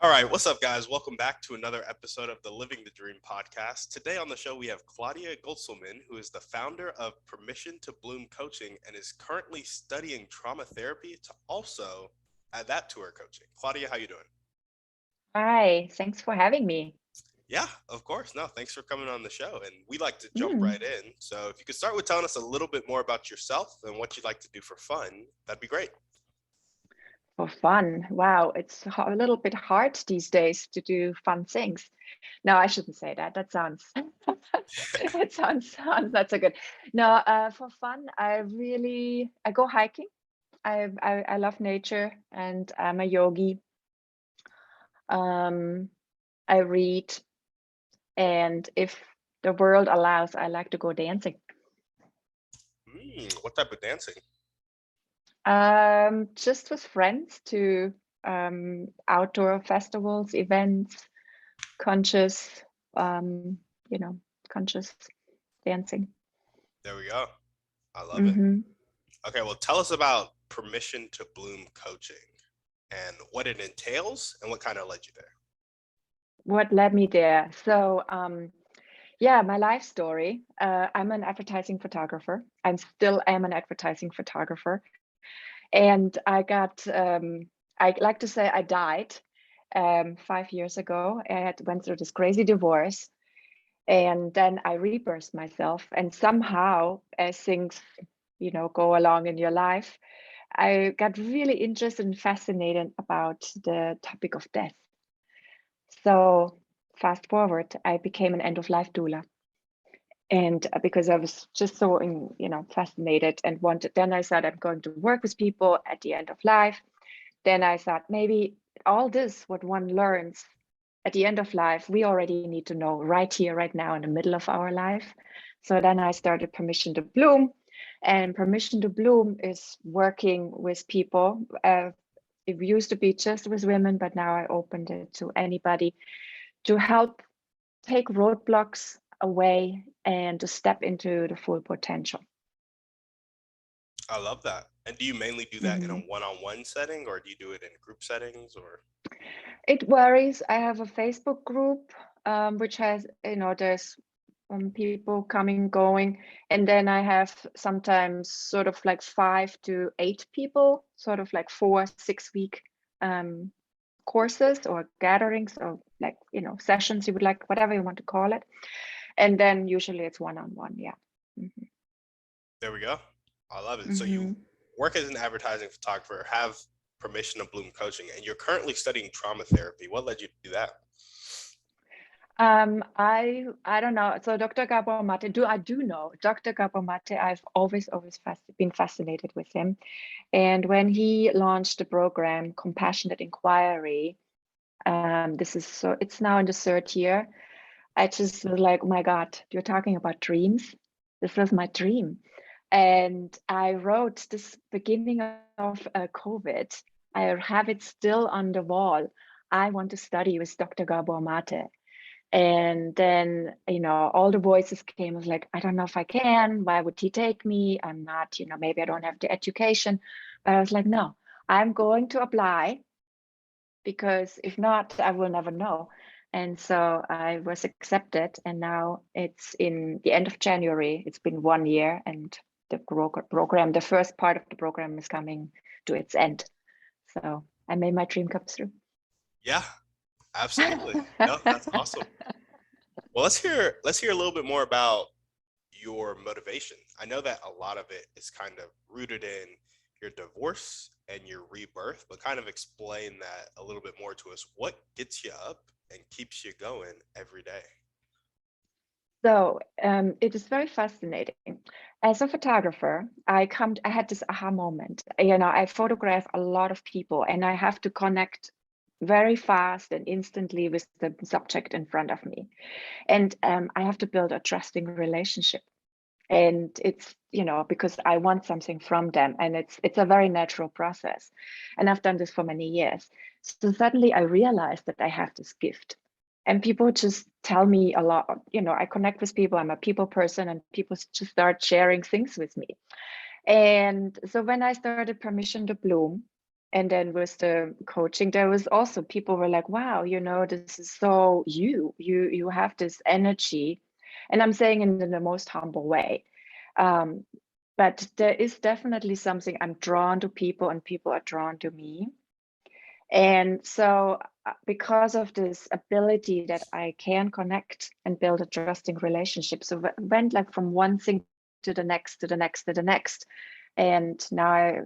All right, what's up, guys? Welcome back to another episode of the Living the Dream podcast. Today on the show, we have Claudia Goetzelmann, who is the founder of Permission to Bloom Coaching and is currently studying trauma therapy to also add that to her coaching. Claudia, how you doing? Hi, thanks for having me. Yeah, of course. No, thanks for coming on the show. And we like to jump Mm, right in. So if you could start with telling us a little bit more about yourself and what you'd like to do for fun, that'd be great. for fun. Wow, it's a little bit hard these days to do fun things. No, I shouldn't say that. That sounds it sounds not so good. No, for fun, I go hiking. I love nature and I'm a yogi. Um, I read, and if the world allows, I like to go dancing. What type of dancing? Just with friends to outdoor festivals, events, conscious, um, you know, conscious dancing. There we go. I love it. hmm Okay, well, tell us about Permission to Bloom coaching and what it entails and what kind of led you there. What led me there? So, yeah, my life story. I'm an advertising photographer. I'm still am an advertising photographer, and I like to say I died 5 years ago. I went through this crazy divorce, and then I rebirthed myself. And somehow, as things, go along in your life, I got really interested and fascinated about the topic of death. So fast forward, I became an end of life doula. And because I was just so, fascinated and wanted, then I said, I'm going to work with people at the end of life. Then I thought maybe all this, what one learns at the end of life, we already need to know right here, right now, in the middle of our life. So then I started Permission to Bloom. And Permission to Bloom is working with people. It used to be just with women, but now I opened it to anybody to help take roadblocks away and to step into the full potential. I love that. And do you mainly do that in a Mhm. one-on-one setting or do you do it in group settings or? It varies. I have a Facebook group, which has, there's people coming, going. And then I have sometimes sort of like 5 to 8 people, sort of like 4, 6 week um, courses or gatherings or like, sessions you would like, whatever you want to call it. And then usually it's one-on-one. Yeah. hmm There we go. I love it. So you hmm work as an advertising photographer, have Permission to Bloom coaching, and you're currently studying trauma therapy. What led you to do that? I don't know. So Dr. Gabor Mate, I do know Dr. Gabor Mate. I've always been fascinated with him. And when he launched the program Compassionate Inquiry, it's now in the third year. I just was like, oh my God, you're talking about dreams. This was my dream. And I wrote this beginning of COVID. I have it still on the wall. I want to study with Dr. Gabor Mate. And then, all the voices came, was like, I don't know if I can. Why would he take me? I'm not, maybe I don't have the education. But I was like, no, I'm going to apply because if not, I will never know. And so I was accepted. And now it's in the end of January. It's been 1 year and the program, the first part of the program is coming to its end. So I made my dream come true. Yeah, absolutely. No, that's awesome. Well, let's hear a little bit more about your motivation. I know that a lot of it is kind of rooted in your divorce and your rebirth, but kind of explain that a little bit more to us. What gets you up and keeps you going every day? So it is very fascinating. As a photographer, I had this aha moment. I photograph a lot of people, and I have to connect very fast and instantly with the subject in front of me, and I have to build a trusting relationship. And it's because I want something from them, and it's a very natural process. And I've done this for many years. So suddenly I realized that I have this gift, and people just tell me a lot. I connect with people. I'm a people person, and people just start sharing things with me. And so when I started Permission to Bloom, And then with the coaching, there was also people were like, wow, this is so you have this energy. And I'm saying in the most humble way. Um, but there is definitely something, I'm drawn to people and people are drawn to me. And so because of this ability that I can connect and build a trusting relationship, so went like from one thing to the next, to the next, to the next. And now I,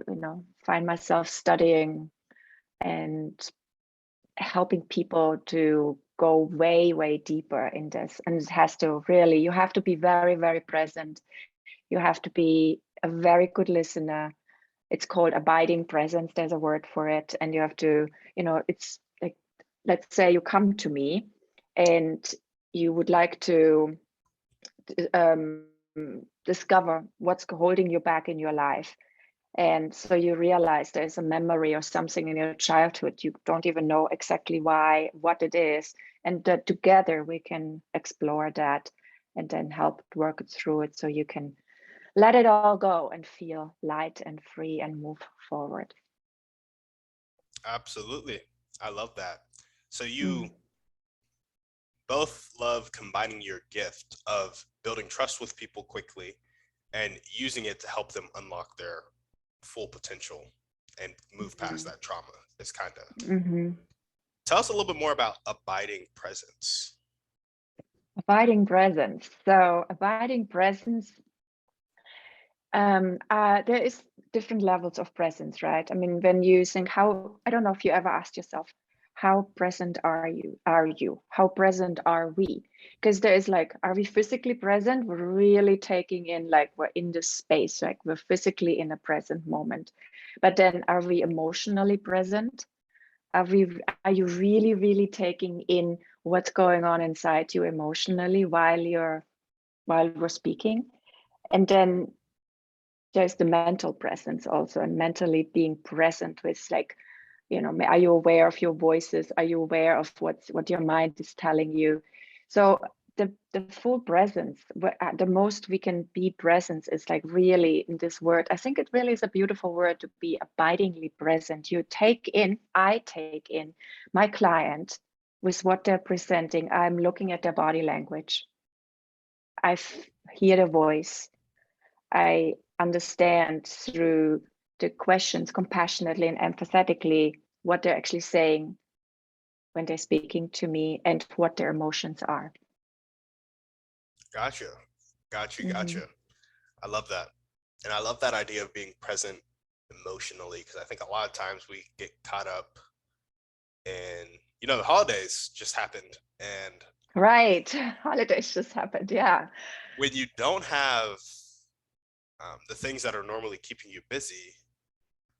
find myself studying and helping people to go way, way deeper in this. And it has to really, you have to be very, very present. You have to be a very good listener. It's called abiding presence. There's a word for it. And you have to, it's like, let's say you come to me and you would like to discover what's holding you back in your life. And so you realize there's a memory or something in your childhood. You don't even know exactly why, what it is. And that together we can explore that and then help work through it so you can let it all go and feel light and free and move forward. Absolutely. I love that. So you Mm. both love combining your gift of building trust with people quickly and using it to help them unlock their full potential and move past that trauma. It's kind of. Mm-hmm. Tell us a little bit more about abiding presence. Abiding presence. So abiding presence, there is different levels of presence, right? I mean, when you think I don't know if you ever asked yourself, how present are you? How present are we? Because there is like, are we physically present? We're really taking in, like, we're in this space, like we're physically in a present moment. But then are we emotionally present? Are you really, really taking in what's going on inside you emotionally while we're speaking? And then there's the mental presence also, and mentally being present with, like, are you aware of your voices? Are you aware of what your mind is telling you? So the full presence, the most we can be present is like really in this word. I think it really is a beautiful word, to be abidingly present. I take in my client with what they're presenting. I'm looking at their body language. Hear the voice. I understand through the questions compassionately and empathetically what they're actually saying when they're speaking to me and what their emotions are. Gotcha. Gotcha. Mm-hmm. Gotcha. I love that. And I love that idea of being present emotionally, because I think a lot of times we get caught up in, the holidays just happened. And Right. Holidays just happened. Yeah. when you don't have the things that are normally keeping you busy,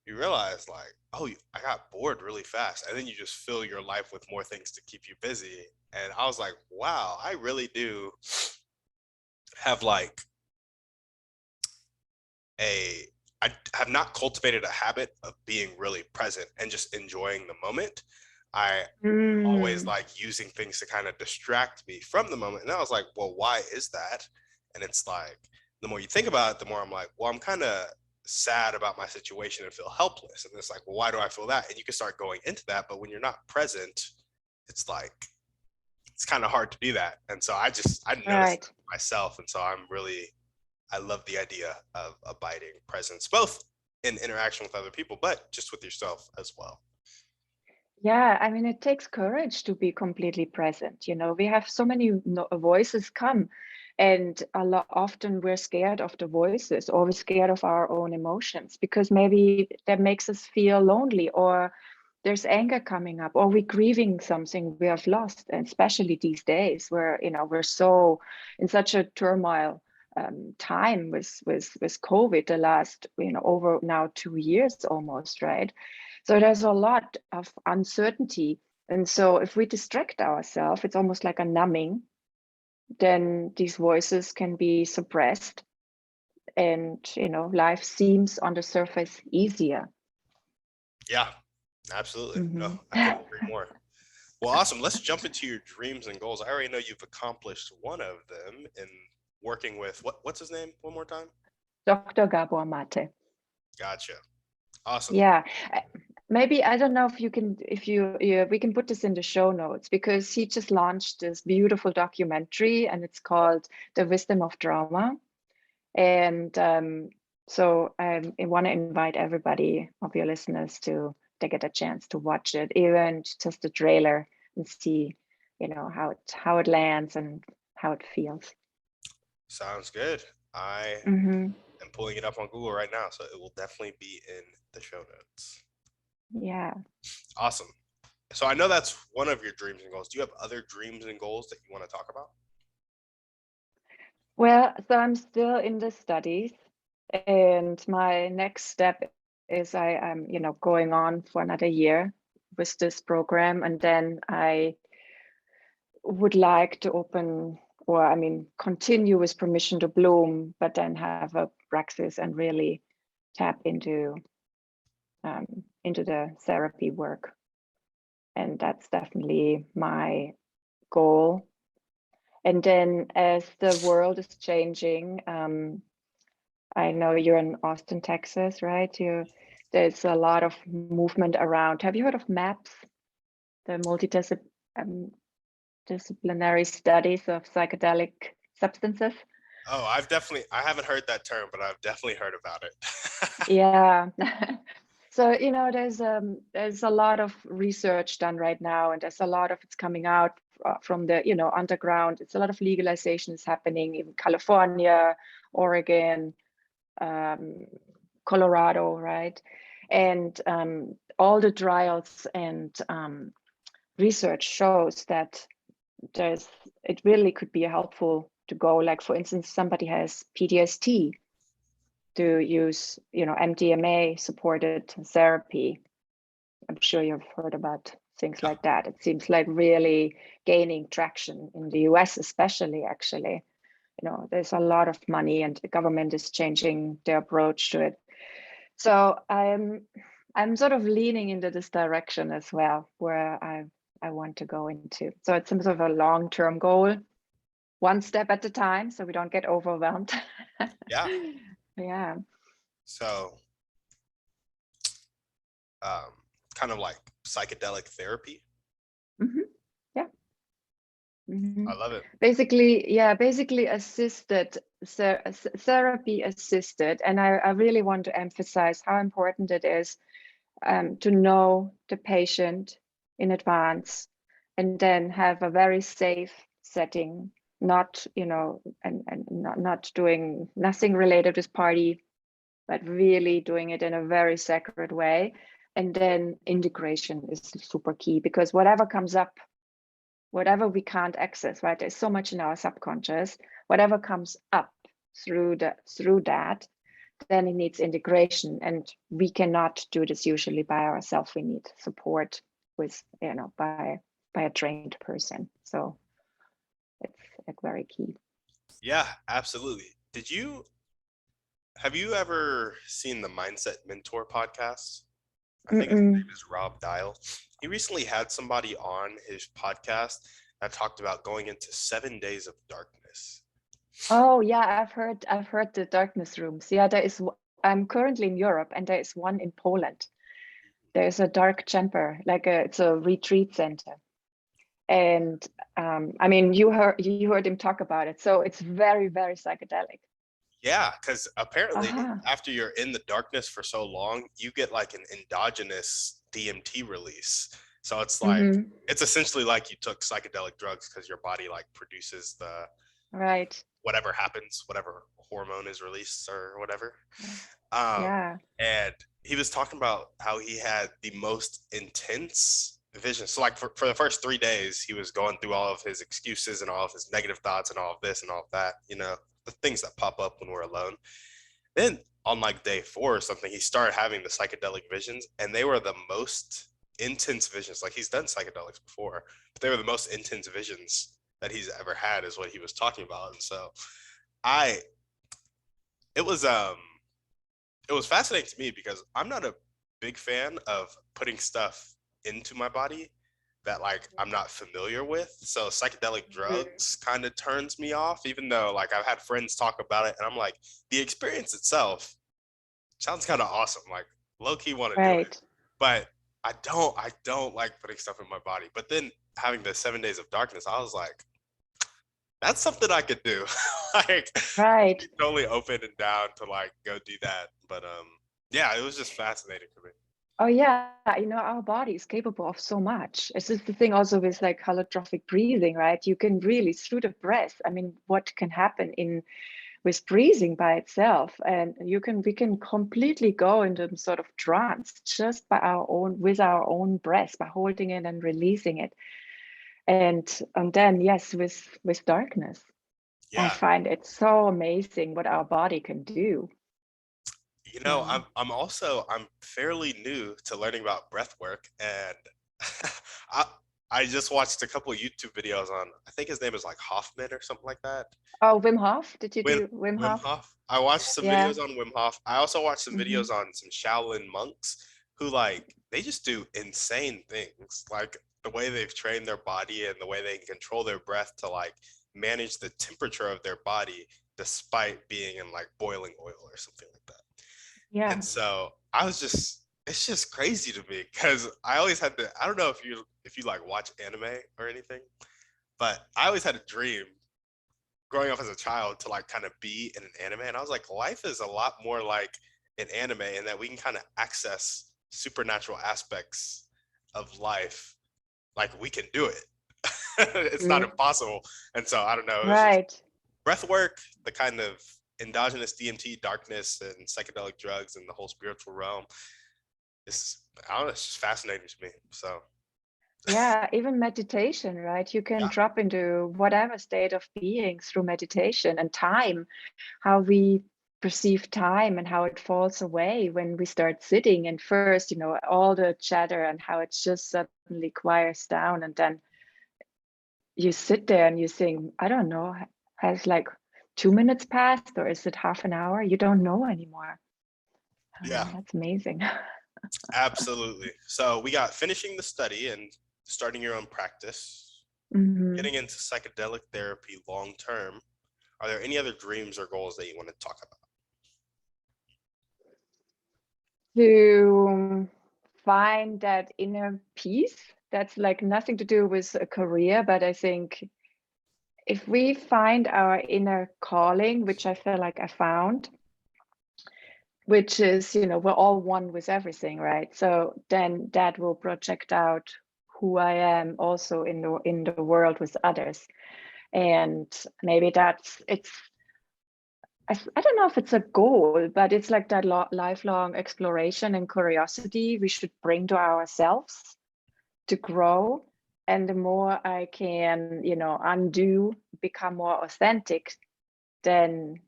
you realize, like, oh, I got bored really fast. And then you just fill your life with more things to keep you busy. And I was like, wow, I really do have like a I have not cultivated a habit of being really present and just enjoying the moment. I always Mm. like using things to kind of distract me from the moment. And I was like, well, why is that? And it's like, the more you think about it, the more I'm like, well, I'm kind of sad about my situation and feel helpless. And it's like, well, why do I feel that? And you can start going into that. But when you're not present, it's like, it's kind of hard to do that. And so I noticed Right. myself. And so I love the idea of abiding presence, both in interaction with other people, but just with yourself as well. Yeah, I mean, it takes courage to be completely present. We have so many voices come, and a lot often we're scared of the voices, or we're scared of our own emotions because maybe that makes us feel lonely, or there's anger coming up, or we're grieving something we have lost. And especially these days where, we're so in such a turmoil time with COVID, the last, over now 2 years almost, right? So there's a lot of uncertainty. And so if we distract ourselves, it's almost like a numbing, then these voices can be suppressed, and life seems on the surface easier. Yeah, absolutely. No, Mm-hmm. I couldn't agree more. Well, awesome. Let's jump into your dreams and goals. I already know you've accomplished one of them in working with what's his name one more time? Dr. Gabor Mate. Gotcha. Awesome. Yeah. maybe I don't know if you can, if you, yeah, we can put this in the show notes, because he just launched this beautiful documentary and it's called The Wisdom of Trauma. And so I want to invite everybody of your listeners to get a chance to watch it, even just the trailer, and see, how it lands and how it feels. Sounds good. I Mm-hmm. am pulling it up on Google right now, so it will definitely be in the show notes. Yeah. Awesome. So I know that's one of your dreams and goals. Do you have other dreams and goals that you want to talk about? Well, so I'm still in the studies, and my next step is I am, going on for another year with this program, and then I would like to open, or continue with Permission to Bloom, but then have a praxis and really tap into the therapy work. And that's definitely my goal. And then as the world is changing, I know you're in Austin, Texas, right? There's a lot of movement around. Have you heard of MAPS, the multidisciplinary studies of psychedelic substances? Oh, I haven't heard that term, but I've definitely heard about it. Yeah. So, there's a lot of research done right now, and there's a lot of it's coming out from the, underground. It's a lot of legalization is happening in California, Oregon, Colorado, right? And all the trials and research shows that it really could be helpful to go, like, for instance, somebody has PTSD, to use, MDMA supported therapy. I'm sure you've heard about things like that. It seems like really gaining traction in the US, especially, actually. There's a lot of money, and the government is changing their approach to it. So I'm sort of leaning into this direction as well, where I want to go into. So it's some sort of a long-term goal, one step at a time, so we don't get overwhelmed. Yeah. Yeah. So, kind of like psychedelic therapy. Mm-hmm. Yeah. Mm-hmm. I love it. Basically assisted therapy assisted, and I really want to emphasize how important it is to know the patient in advance, and then have a very safe setting, not, and not doing nothing related with party, but really doing it in a very sacred way. And then integration is super key, because whatever comes up, whatever we can't access, right? There's so much in our subconscious, whatever comes up through that, then it needs integration. And we cannot do this usually by ourselves. We need support with, by a trained person. So it's like very key. Yeah, absolutely. Have you ever seen the Mindset Mentor podcast? I think his name is Rob Dial. He recently had somebody on his podcast that talked about going into 7 days of darkness. Oh yeah, I've heard the darkness rooms. Yeah, I'm currently in Europe, and there is one in Poland. There's a dark chamber, it's a retreat center. And you heard him talk about it. So it's very, very psychedelic. Yeah, because apparently after you're in the darkness for so long, you get like an endogenous DMT release. So it's like, it's essentially like you took psychedelic drugs, because your body like produces the right, whatever happens, whatever hormone is released or whatever. Yeah. And he was talking about how he had the most intense vision. So like for the first 3 days, he was going through all of his excuses and all of his negative thoughts and all of this and all of that, the things that pop up when we're alone. Then on like day 4 or something, he started having the psychedelic visions, and they were the most intense visions. Like, he's done psychedelics before, but they were the most intense visions that he's ever had, is what he was talking about. And so it was fascinating to me, because I'm not a big fan of putting stuff into my body that like I'm not familiar with. So psychedelic drugs kind of turns me off, even though like I've had friends talk about it, and I'm like, the experience itself sounds kind of awesome. Like, low key want to do it, but I don't like putting stuff in my body. But then having the 7 days of darkness, I was like, that's something I could do. Like, Right. totally open and down to like go do that. But yeah, it was just fascinating for me. Oh yeah, our body is capable of so much. It's just the thing also with like holotrophic breathing, right? You can really through the breath. I mean, what can happen in with breathing by itself, and we can completely go into sort of trance just by with our own breath, by holding it and releasing it. And then yes, with darkness, I Yeah. find it so amazing what our body can do. You know, So I'm fairly new to learning about breath work, and I I just watched a couple of YouTube videos on, I think his name is like Hoffman or something like that. oh, Wim Hof, did you Wim do Wim Wim Hof? Hof. I watched some Yeah. videos on Wim Hof. I also watched some Hmm. videos on some Shaolin monks who like they just do insane things. Like the way they've trained their body and the way they can control their breath to like manage the temperature of their body despite being in like boiling oil or something like that. Yeah. And so I was just it's just crazy to me because I always had to I don't know if you like watch anime or anything, but I always had a dream growing up as a child to like kind of be in an anime, and I was like, life is a lot more like an anime and that we can kind of access supernatural aspects of life. Like we can do it. It's not Mm. impossible. And so I don't know, it was just Right. breath work, the kind of endogenous DMT, darkness, and psychedelic drugs, and the whole spiritual realm. It's I don't know, it's just fascinating to me. So Yeah, even meditation, right? You can yeah, drop into whatever state of being through meditation, and time, how we perceive time and how it falls away when we start sitting. And first, all the chatter and how it just suddenly quiets down. And then you sit there and you think, I don't know, has like 2 minutes passed or is it half an hour? You don't know anymore. yeah, That's amazing. absolutely. So we got finishing the study and starting your own practice, Mhm. getting into psychedelic therapy long term. Are there any other dreams or goals that you want to talk about? To find that inner peace, that's like nothing to do with a career, but I think if we find our inner calling, which I feel like I found, which is, we're all one with everything, right? So then that will project out who I am also in the world with others. And maybe I don't know if it's a goal, but it's like that lifelong exploration and curiosity we should bring to ourselves to grow. And the more I can, undo, become more authentic, then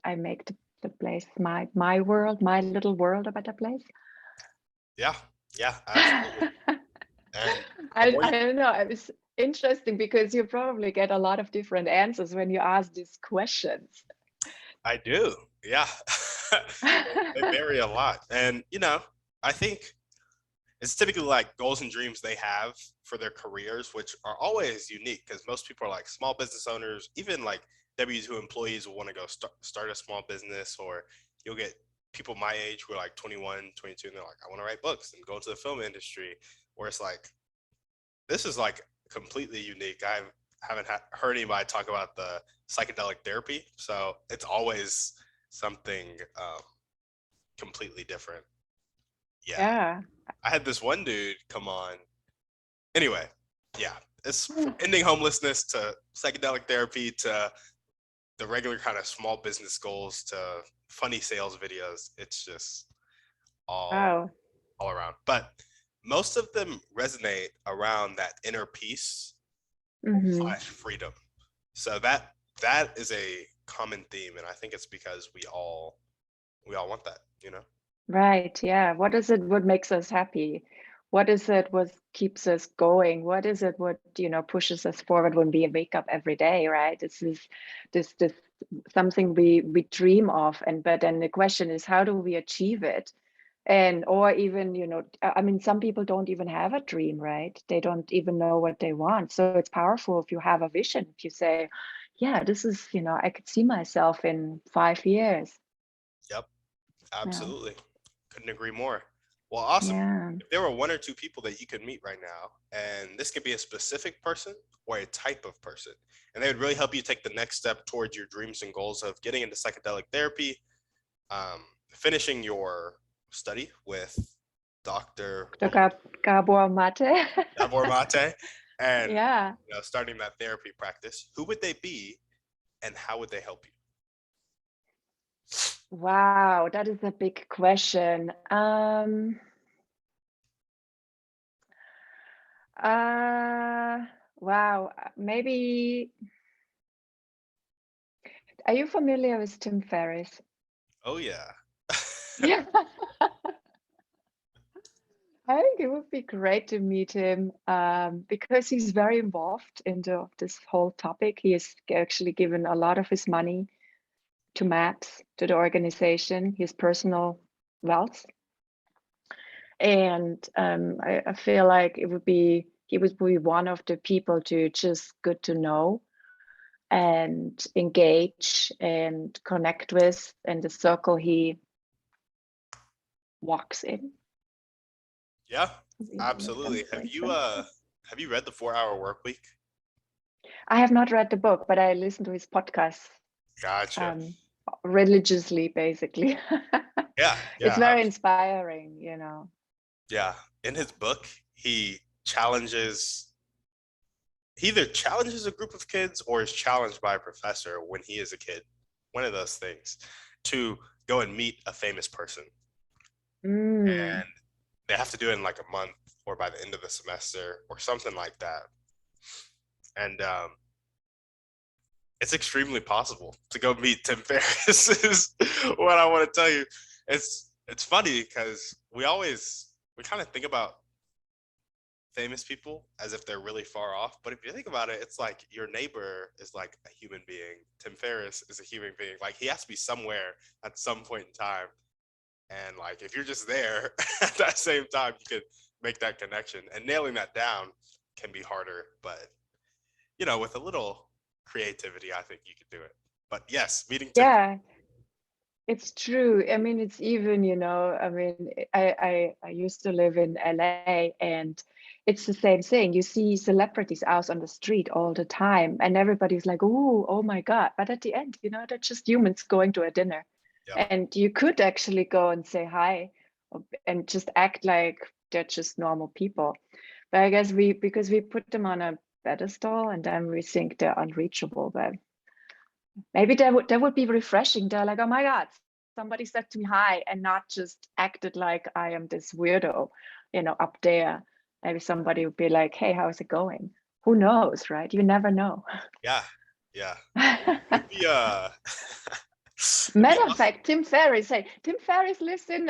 I make the place, my world, my little world, a better place. Yeah, yeah, absolutely. I And the more I you, don't know. It's interesting because you probably get a lot of different answers when you ask these questions. I do, yeah, they vary a lot. And I think it's typically like goals and dreams they have for their careers, which are always unique because most people are like small business owners, even like W2 employees will want to go start a small business, or you'll get people my age who are like 21, 22, and they're like, I want to write books and go into the film industry, where it's like, this is like completely unique. I haven't heard anybody talk about the psychedelic therapy, so it's always something completely different. Yeah, Yeah. I had this one dude come on. Anyway, yeah, it's from ending homelessness to psychedelic therapy to the regular kind of small business goals to funny sales videos. It's just all Wow. all around. But most of them resonate around that inner peace Hmm. slash freedom. So that is a common theme, and I think it's because we all want that. Right. Yeah. What is it what makes us happy? What is it what keeps us going? What is it what, pushes us forward when we wake up every day, right? This something we dream of. And but then the question is, how do we achieve it? And or even, I mean, some people don't even have a dream, right? They don't even know what they want. So it's powerful if you have a vision, if you say, yeah, this is, I could see myself in 5 years. Yep, Yeah. absolutely. Couldn't agree more. Well, awesome. Yeah. If there were one or two people that you could meet right now, and this could be a specific person or a type of person, and they would really help you take the next step towards your dreams and goals of getting into psychedelic therapy, finishing your study with Dr. Gabor Mate. Gabor Mate, and Yeah. starting that therapy practice, who would they be and how would they help you? Wow, that is a big question. Wow, maybe. Are you familiar with Tim Ferriss? Oh, yeah. Yeah. I think it would be great to meet him because he's very involved in this whole topic. He has actually given a lot of his money to MAPS, to the organization, his personal wealth. And I feel like he would be one of the people to just good to know and engage and connect with, and the circle he walks in. Yeah, absolutely. Have you read The 4 Hour Work Week? I have not read the book, but I listen to his podcast Gotcha. religiously, basically. Yeah, It's yeah, very inspiring, yeah. In his book, he either challenges a group of kids or is challenged by a professor when he is a kid, one of those things, to go and meet a famous person. And they have to do it in like a month or by the end of the semester or something like that. And it's extremely possible to go meet Tim Ferriss is what I want to tell you. It's funny because we kind of think about famous people as if they're really far off, but if you think about it, it's like your neighbor is like a human being. Tim Ferriss is a human being. Like he has to be somewhere at some point in time, and like if you're just there at that same time, you could make that connection. And nailing that down can be harder, but with a little creativity, I think you could do it. But yes, meeting Tim. Yeah, it's true. I mean, it's even, I mean, I used to live in LA, and it's the same thing. You see celebrities out on the street all the time, and everybody's like, oh my God. But at the end, they're just humans going to a dinner. Yep. And you could actually go and say hi and just act like they're just normal people. But I guess because we put them on a pedestal and then we think they're unreachable, but maybe that would be refreshing. They're like, oh my God, somebody said to me hi, and not just acted like I am this weirdo, up there. Maybe somebody would be like, hey, how's it going? Who knows, right? You never know. Yeah, yeah. It'd be Matter of fact, Tim Ferriss lives in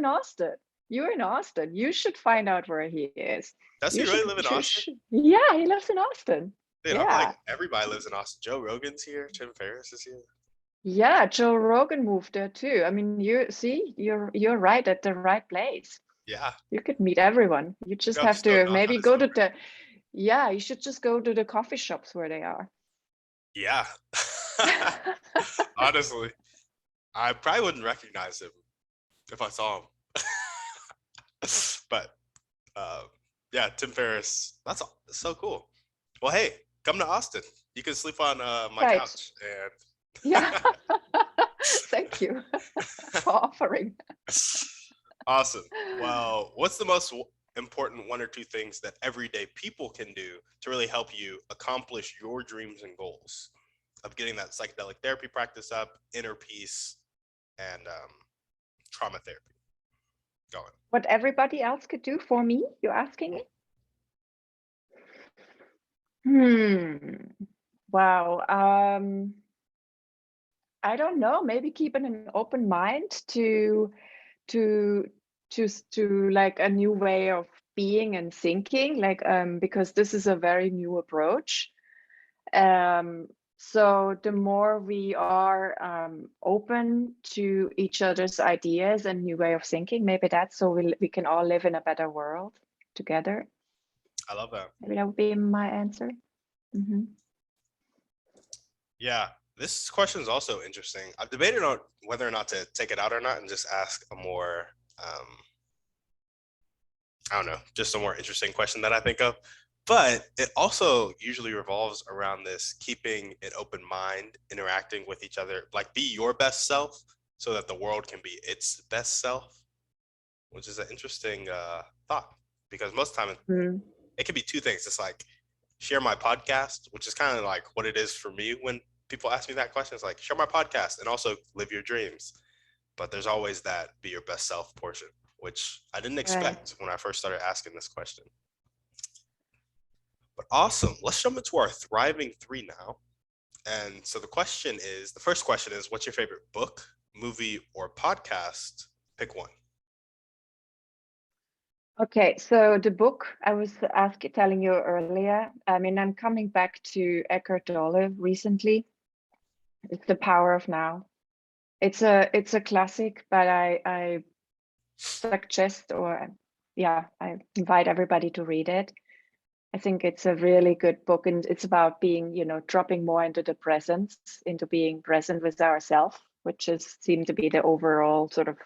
Austin. You're in Austin. You should find out where he is. Does he really live in Austin? Yeah, he lives in Austin. Dude, yeah. I'm like, everybody lives in Austin. Joe Rogan's here. Tim Ferriss is here. Yeah, Joe Rogan moved there too. I mean, you're right at the right place. Yeah. You could meet everyone. You just have to maybe go to you should just go to the coffee shops where they are. Yeah. Honestly, I probably wouldn't recognize him if I saw him. But yeah, Tim Ferriss, that's so cool. Well, hey, come to Austin. You can sleep on my couch. And yeah. Thank you for offering. Awesome. Well, what's the most important one or two things that everyday people can do to really help you accomplish your dreams and goals of getting that psychedelic therapy practice up, inner peace, and trauma therapy going? What everybody else could do for me, you're asking me? Wow. I don't know. Maybe keeping an open mind to like a new way of being and thinking, like because this is a very new approach. So the more we are open to each other's ideas and new way of thinking, maybe that's so we can all live in a better world together. I love that. Maybe that would be my answer. Mm-hmm. Yeah, this question is also interesting. I've debated on whether or not to take it out or not and just ask a more I don't know, just a more interesting question that I think of. But it also usually revolves around this keeping an open mind, interacting with each other, like be your best self so that the world can be its best self, which is an interesting thought because most of the time Mm. it could be two things. It's like share my podcast, which is kind of like what it is for me when people ask me that question. It's like share my podcast and also live your dreams. But there's always that be your best self portion, which I didn't Right. expect when I first started asking this question. But awesome. Let's jump into our thriving three now. And so the first question is, what's your favorite book, movie, or podcast? Pick one. Okay, so the book I was telling you earlier, I mean, I'm coming back to Eckhart Tolle recently. It's The Power of Now. It's a classic, but I suggest I invite everybody to read it. I think it's a really good book, and it's about being, dropping more into the presence, into being present with ourselves, which seemed to be the overall sort of,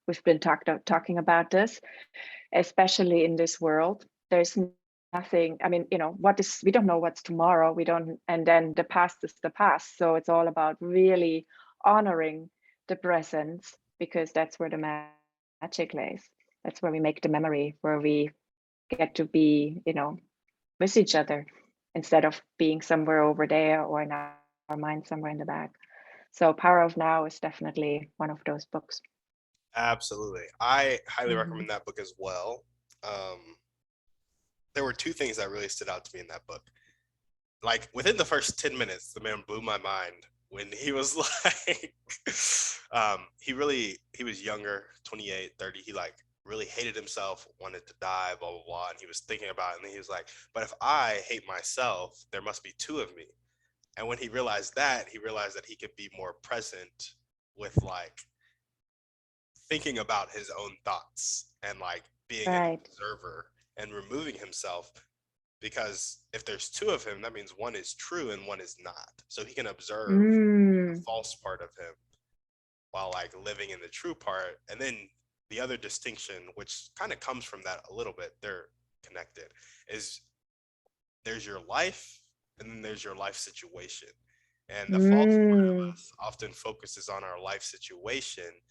we've been talking about this, especially in this world. There's nothing, I mean, we don't know what's tomorrow. And then the past is the past. So it's all about really honoring the presence, because that's where the magic lays. That's where we make the memory, where we get to be, with each other instead of being somewhere over there or in our mind somewhere in the back. So Power of Now is definitely one of those books. Absolutely. I highly Mhm. recommend that book as well. There were two things that really stood out to me in that book. Like within the first 10 minutes, the man blew my mind when he was like, he was younger, 28, 30. He like really hated himself, wanted to die, blah, blah, blah. And he was thinking about it. And then he was like, but if I hate myself, there must be two of me. And when he realized that he could be more present with like thinking about his own thoughts and like being an Right. observer and removing himself, because if there's two of him, that means one is true and one is not. So he can observe the Mm. false part of him while like living in the true part. And then the other distinction, which kind of comes from that a little bit, they're connected, is there's your life and then there's your life situation. And the false part of Mm. us often focuses on our life situation,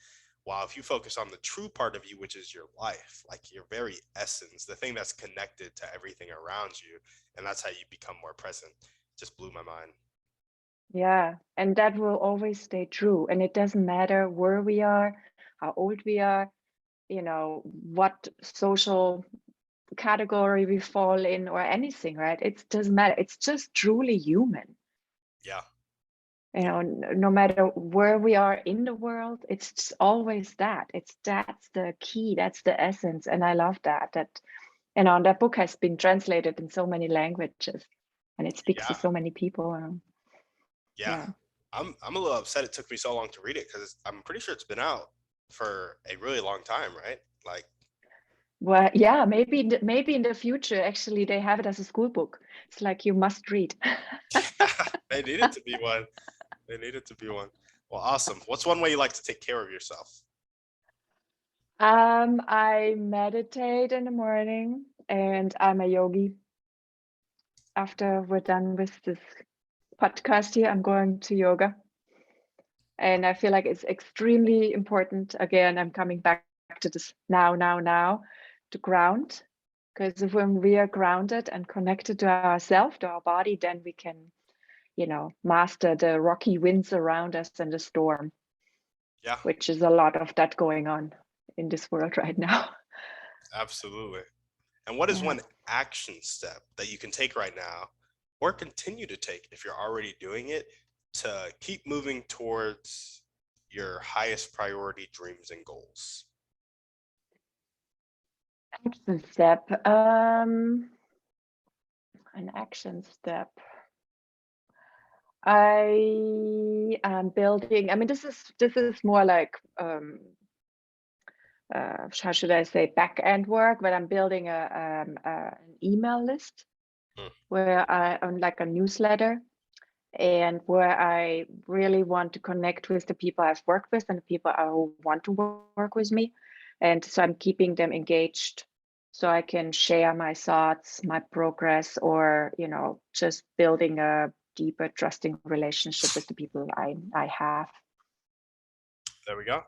while if you focus on the true part of you, which is your life, like your very essence, the thing that's connected to everything around you, and that's how you become more present. Just blew my mind. Yeah, and that will always stay true. And it doesn't matter where we are, how old we are, what social category we fall in or anything, right? It doesn't matter. It's just truly human. Yeah. No matter where we are in the world, it's always that's the key, that's the essence. And I love that book has been translated in so many languages, and it speaks to Yeah. so many people. Yeah. Yeah. I'm a little upset it took me so long to read it because I'm pretty sure it's been out for a really long time, right? Like, Well, yeah, maybe in the future, actually, they have it as a school book. It's like you must read. yeah, they needed to be one. They needed to be one. Well, awesome. What's one way you like to take care of yourself? I meditate in the morning, and I'm a yogi. After we're done with this podcast here, I'm going to yoga. And I feel like it's extremely important. Again, I'm coming back to this now, to ground. Because if when we are grounded and connected to ourselves, to our body, then we can, master the rocky winds around us and the storm, Yeah, which is a lot of that going on in this world right now. absolutely. And what is Yeah. one action step that you can take right now or continue to take if you're already doing it to keep moving towards your highest priority dreams and goals? Action step. An action step. I am building. I mean, this is more like how should I say, back end work, but I'm building an email list Mm, where I'm like a newsletter, and where I really want to connect with the people I've worked with and the people who want to work with me. And so I'm keeping them engaged so I can share my thoughts, my progress, or, you know, just building a deeper, trusting relationship with the people I have. There we go.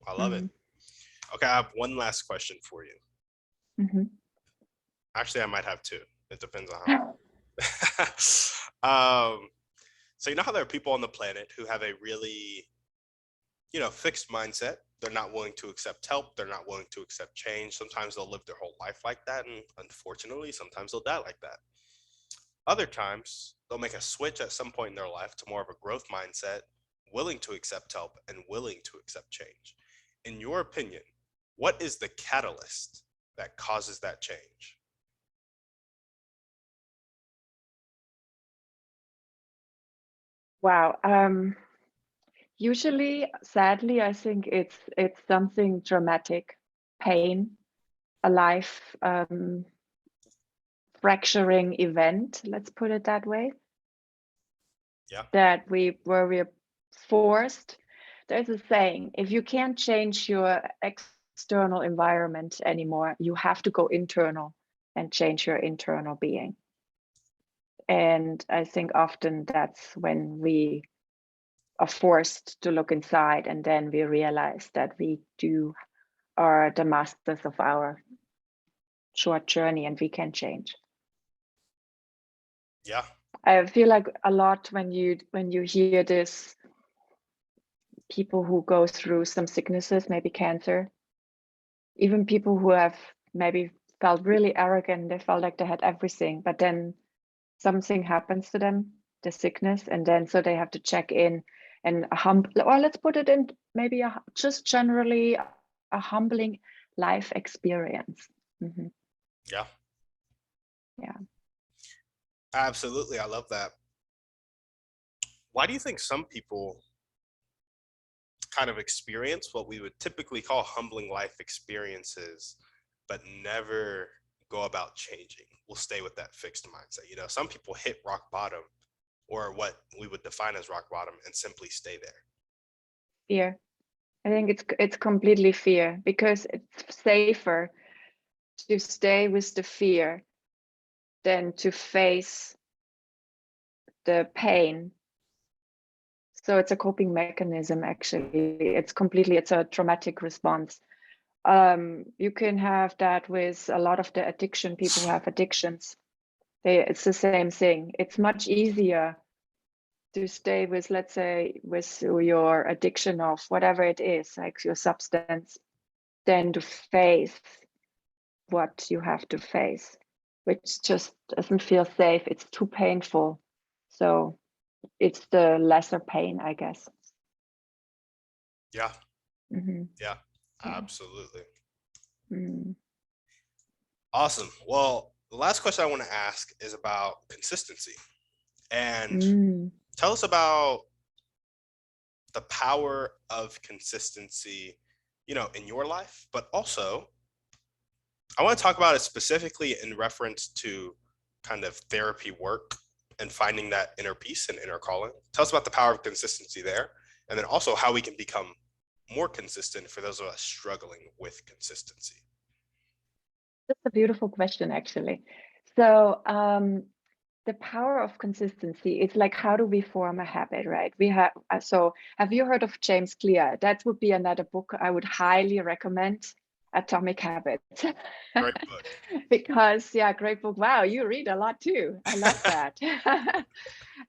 I love it. Mm-hmm. Okay, I have one last question for you. Mm-hmm. Actually, I might have two. It depends on how. So you know how there are people on the planet who have a really, fixed mindset. They're not willing to accept help. They're not willing to accept change. Sometimes they'll live their whole life like that, and unfortunately, sometimes they'll die like that. Other times, they'll make a switch at some point in their life to more of a growth mindset, willing to accept help and willing to accept change. In your opinion, what is the catalyst that causes that change? Wow. Usually, sadly, I think it's something dramatic, pain, a life fracturing event. Let's put it that way. Yeah. That we're forced. There's a saying: if you can't change your external environment anymore, you have to go internal and change your internal being. And I think often that's when we are forced to look inside, and then we realize that we are the masters of our short journey and we can change. Yeah. I feel like a lot when you hear this, people who go through some sicknesses, maybe cancer, even people who have maybe felt really arrogant, they felt like they had everything, but then something happens to them, the sickness, and then so they have to check in and or let's put it in maybe just generally a humbling life experience. Mm-hmm. Yeah. Yeah. Absolutely. I love that. Why do you think some people kind of experience what we would typically call humbling life experiences, but never go about changing? We'll stay with that fixed mindset. Some people hit rock bottom, or what we would define as rock bottom, and simply stay there. Fear. I think it's completely fear, because it's safer to stay with the fear than to face the pain. So it's a coping mechanism, actually. It's a traumatic response. You can have that with a lot of the addiction, people who have addictions. It's the same thing. It's much easier to stay with, let's say, with your addiction of whatever it is, like your substance, than to face what you have to face, which just doesn't feel safe. It's too painful. So it's the lesser pain, I guess. Yeah. Mm-hmm. Yeah. Yeah. Absolutely. Mm. Awesome. Well, the last question I want to ask is about consistency. And tell us about the power of consistency, in your life, but also I want to talk about it specifically in reference to kind of therapy work and finding that inner peace and inner calling. Tell us about the power of consistency there, and then also how we can become more consistent for those of us struggling with consistency. That's a beautiful question, actually. So the power of consistency, it's like, how do we form a habit, right? So have you heard of James Clear? That would be another book I would highly recommend, Atomic Habits. Great book. Because, yeah, great book. Wow, you read a lot too. I love that.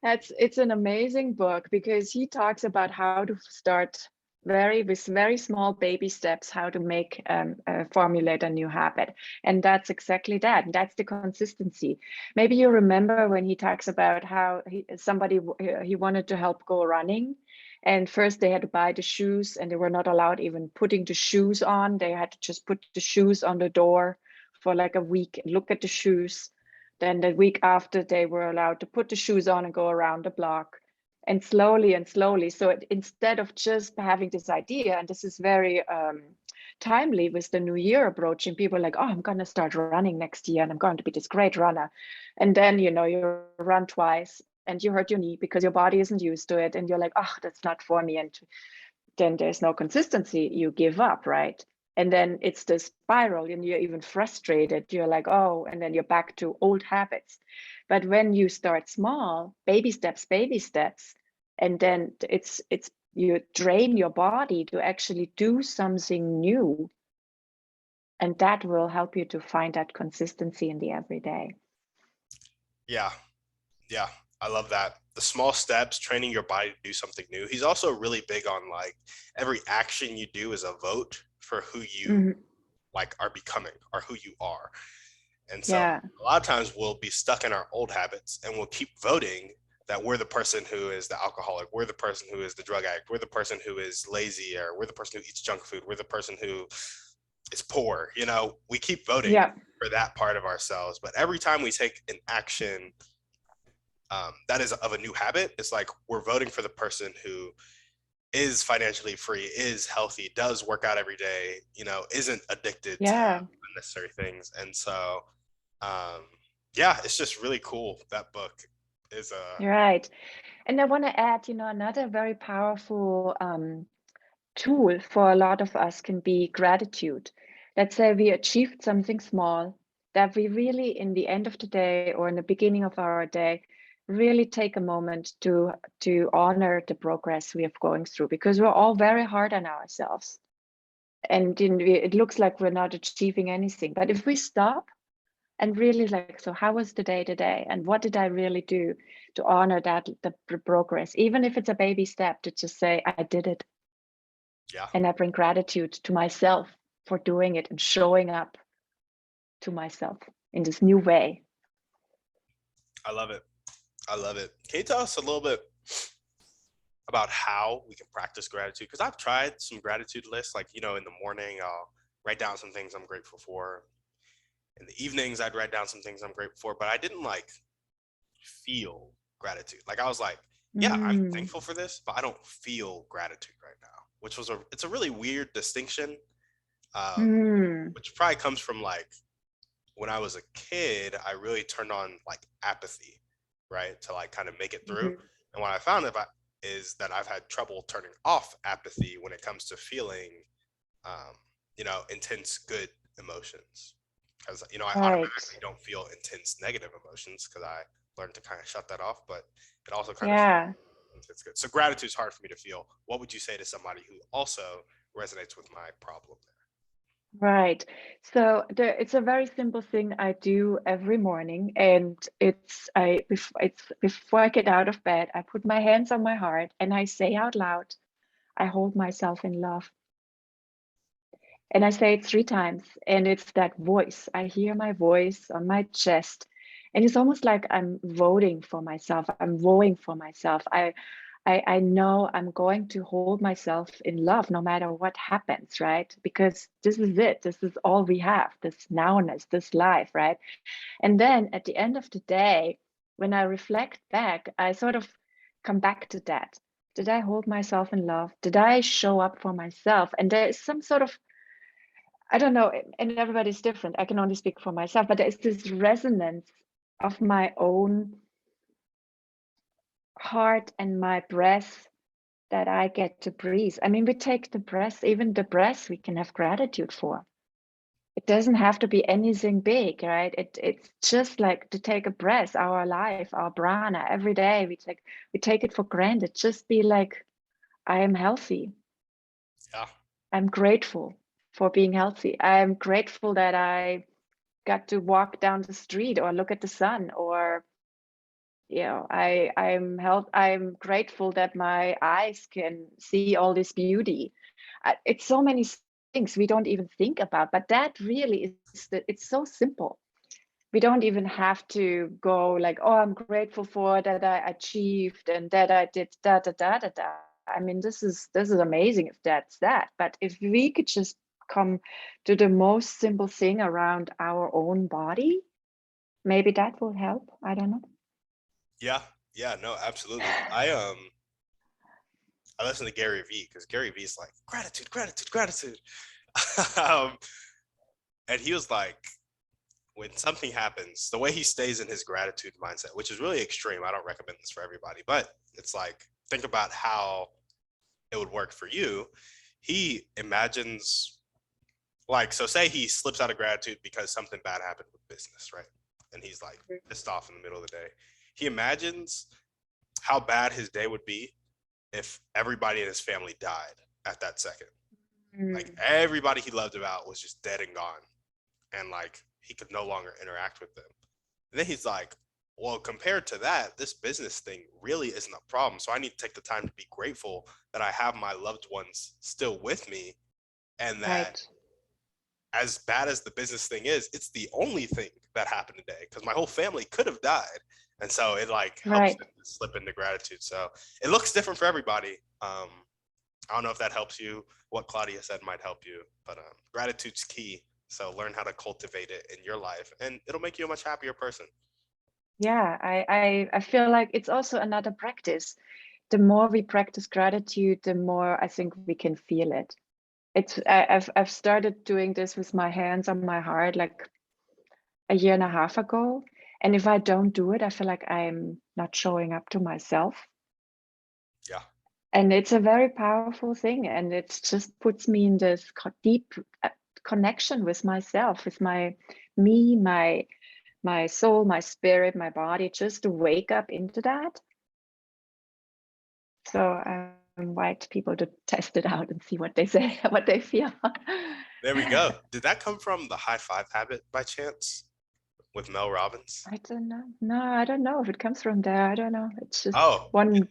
It's an amazing book, because he talks about how to start with very small baby steps, how to make formulate a new habit. And that's exactly that. And that's the consistency. Maybe you remember when he talks about how he wanted to help go running. And first they had to buy the shoes, and they were not allowed even putting the shoes on. They had to just put the shoes on the door for like a week and look at the shoes. Then the week after, they were allowed to put the shoes on and go around the block. And slowly. So instead of just having this idea, and this is very timely with the new year approaching, people are like, oh, I'm going to start running next year and I'm going to be this great runner. And then, you run twice and you hurt your knee because your body isn't used to it. And you're like, oh, that's not for me. And then there's no consistency. You give up, right? And then it's the spiral and you're even frustrated. You're like, oh, and then you're back to old habits. But when you start small, baby steps, and then it's you train your body to actually do something new. And that will help you to find that consistency in the everyday. Yeah. Yeah. I love that. The small steps, training your body to do something new. He's also really big on like every action you do is a vote for who you Mm-hmm. like are becoming or who you are. And so Yeah. a lot of times we'll be stuck in our old habits and we'll keep voting that we're the person who is the alcoholic, we're the person who is the drug addict, we're the person who is lazy, or we're the person who eats junk food, we're the person who is poor. You know, we keep voting Yeah. for that part of ourselves. But every time we take an action that is of a new habit, it's like we're voting for the person who is financially free, is healthy, does work out every day, you know, isn't addicted to Yeah. unnecessary things. And so um yeah, it's just really cool. That book is You're right. And I want to add, another very powerful tool for a lot of us can be gratitude. Let's say we achieved something small that we really, in the end of the day or in the beginning of our day, really take a moment to honor the progress we are going through, because we're all very hard on ourselves. And it looks like we're not achieving anything. But if we stop and really like, so how was the day today? And what did I really do to honor the progress? Even if it's a baby step, to just say, I did it. yeah, And I bring gratitude to myself for doing it and showing up to myself in this new way. I love it. I love it. Can you tell us a little bit about how we can practice gratitude? Because I've tried some gratitude lists, like, you know, in the morning I'll write down some things I'm grateful for. In the evenings I'd write down some things I'm grateful for, but I didn't like feel gratitude. Like I was like, yeah, I'm Mm, thankful for this, but I don't feel gratitude right now, which was it's a really weird distinction, um, mm, which probably comes from like when I was a kid, I really turned on like apathy, right, to like kind of make it through. mhm. And what I found is that I've had trouble turning off apathy when it comes to feeling, um, you know, intense good emotions. Because, you know, I Right. automatically don't feel intense negative emotions because I learned to kind of shut that off. But it also kind of Yeah. it's good. So gratitude is hard for me to feel. What would you say to somebody who also resonates with my problem there? Right. So it's a very simple thing I do every morning, and it's before I get out of bed, I put my hands on my heart and I say out loud, I hold myself in love. And I say it 3 times, and it's that voice. I hear my voice on my chest, and it's almost like I'm voting for myself. I'm vowing for myself. I know I'm going to hold myself in love no matter what happens, right? Because this is it. This is all we have, this nowness, this life, right? And then at the end of the day, when I reflect back, I sort of come back to that. Did I hold myself in love? Did I show up for myself? And there is some sort of, I don't know, and everybody's different. I can only speak for myself, but there is this resonance of my own heart and my breath that I get to breathe. I mean, we take the breath, even the breath we can have gratitude for. It doesn't have to be anything big, right? It's just like to take a breath, our life, our prana, every day we take it for granted. Just be like, I am healthy. Yeah, I'm grateful for being healthy. I'm grateful that I got to walk down the street or look at the sun, or I'm grateful that my eyes can see all this beauty. It's so many things we don't even think about, but that really it's so simple. We don't even have to go like, oh, I'm grateful for that I achieved and that I did da da da da da. I mean, this is amazing if that's that. But if we could just come to the most simple thing around our own body, maybe that will help. I don't know. yeah, yeah. No, absolutely. I listen to Gary Vee because Gary Vee's like gratitude, gratitude, gratitude. um, and he was like, when something happens, the way he stays in his gratitude mindset, which is really extreme. I don't recommend this for everybody, but it's like, think about how it would work for you. He imagines like, so say he slips out of gratitude because something bad happened with business, right? And he's like pissed off in the middle of the day. He imagines how bad his day would be if everybody in his family died at that second. Like everybody he loved about was just dead and gone. And like he could no longer interact with them. And then he's like, well, compared to that, this business thing really isn't a problem. So I need to take the time to be grateful that I have my loved ones still with me, and that Right. as bad as the business thing is, it's the only thing that happened today because my whole family could have died. And so it like helps Right. them to slip into gratitude. So it looks different for everybody. I don't know if that helps you. What Claudia said might help you, but gratitude's key. So learn how to cultivate it in your life, and it'll make you a much happier person. Yeah, I feel like it's also another practice. The more we practice gratitude, the more I think we can feel it. I've started doing this with my hands on my heart like a year and a half ago. And if I don't do it, I feel like I'm not showing up to myself. Yeah. And it's a very powerful thing. And it just puts me in this deep connection with myself, with me, my soul, my spirit, my body, just to wake up into that. So I invite people to test it out and see what they say, what they feel. There we go. Did that come from the high five habit by chance with Mel Robbins? I don't know. No, I don't know if it comes from there. I don't know. It's just Oh, one.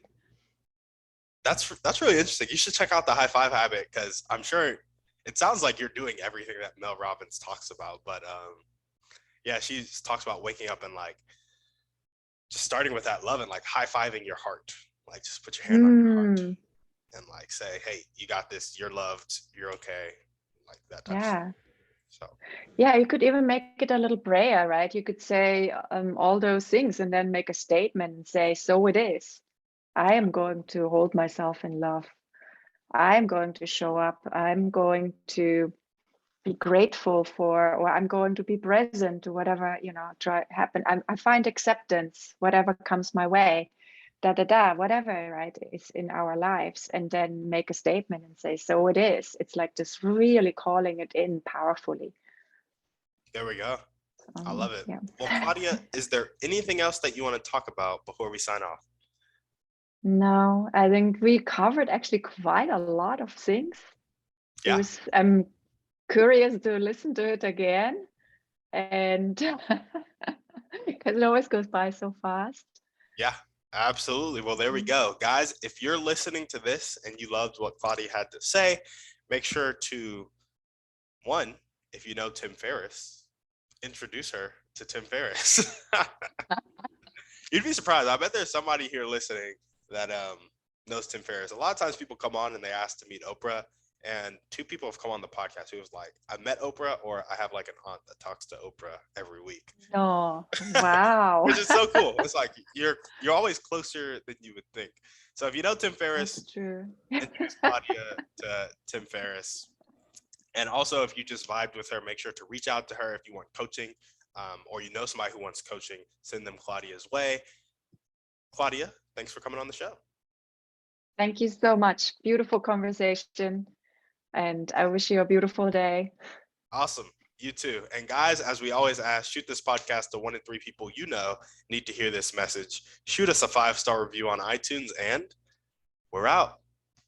that's really interesting. You should check out the high five habit because I'm sure it sounds like you're doing everything that Mel Robbins talks about. But yeah, she talks about waking up and like just starting with that love and like high fiving your heart. Like just put your hand on your heart and like say, hey, you got this, you're loved, you're okay, like that type of stuff. Yeah. So Yeah, you could even make it a little prayer, right? You could say all those things and then make a statement and say, so it is. I am going to hold myself in love. I'm going to show up. I'm going to be grateful for, or I'm going to be present to whatever, try happen. I find acceptance, whatever comes my way, whatever, right, is in our lives, and then make a statement and say, so it is. It's like this really calling it in powerfully. there we go. I love it. Yeah. Well, Claudia, is there anything else that you want to talk about before we sign off? No, I think we covered actually quite a lot of things. Yeah. I'm curious to listen to it again, and because it always goes by so fast. Yeah, absolutely. Well, there we go. Guys, if you're listening to this and you loved what Claudia had to say, make sure to, one, if you know Tim Ferriss, introduce her to Tim Ferriss. You'd be surprised. I bet there's somebody here listening that knows Tim Ferriss. A lot of times people come on and they ask to meet Oprah. And two people have come on the podcast who was like, I met Oprah, or I have like an aunt that talks to Oprah every week. No, wow. Which is so cool. It's like you're always closer than you would think. So if you know Tim Ferriss, That's true. introduce Claudia to Tim Ferriss. And also, if you just vibed with her, make sure to reach out to her if you want coaching, or you know somebody who wants coaching, send them Claudia's way. Claudia, thanks for coming on the show. Thank you so much. Beautiful conversation. And I wish you a beautiful day. Awesome. You too. And guys, as we always ask, shoot this podcast to 1 in 3 people you know need to hear this message. Shoot us a 5-star review on iTunes, and we're out.